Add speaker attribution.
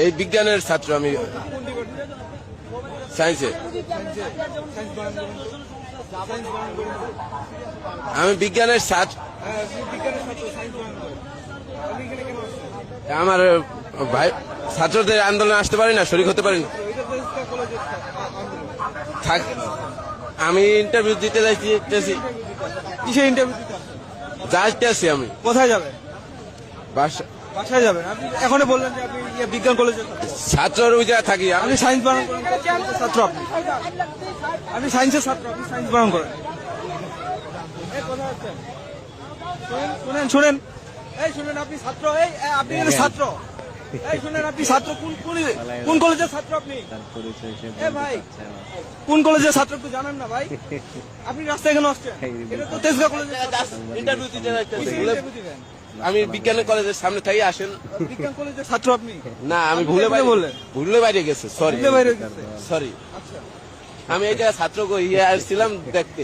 Speaker 1: এই বিজ্ঞানের ছাত্র আমি, সায়েন্সে। আমি বিজ্ঞানের ছাত্র। আমার ভাই ছাত্রদের আন্দোলনে আসতে পারি না, শরীক হতে পারি না। থাক, আমি ইন্টারভিউ দিতে যাচ্ছি।
Speaker 2: কিসে ইন্টারভিউ দিতে?
Speaker 1: যাইতে আছি আমি।
Speaker 2: কোথায় যাবে?
Speaker 1: বাসা।
Speaker 2: বাসায় যাবেন? আপনি এখনই বললেন যে আপনি বিজ্ঞান কলেজে
Speaker 1: ছাত্রের ওই জায়গায় থাকি আমি।
Speaker 2: আপনি সায়েন্স বানান করেন, ছাত্র আপনি। আপনি সায়েন্সের ছাত্র, আপনি সায়েন্স বানান করেন। শুনেন শুনেন, এই শুনেন, আপনি ছাত্র, এই আপনি কিন্তু ছাত্র, এই শুনেন, আপনি ছাত্র কোন কলেজের ছাত্র আপনি? ভাই কোন কলেজের ছাত্র একটু জানেন না ভাই? আপনি রাস্তায় কেন আসছেন? এটা তো তেজগাঁও কলেজের
Speaker 1: ইন্টারভিউ দিতে যাইতেছি। আমি বিজ্ঞানের কলেজের সামনে থাকি, আসেন।
Speaker 2: বিজ্ঞান কলেজের ছাত্র আপনি?
Speaker 1: না, আমি ভুলে বাইরে গেছে, সরি।
Speaker 2: বাইরে গেছে।
Speaker 1: সরি, আমি এই জায়গায় ছাত্র আসছিলাম দেখতে।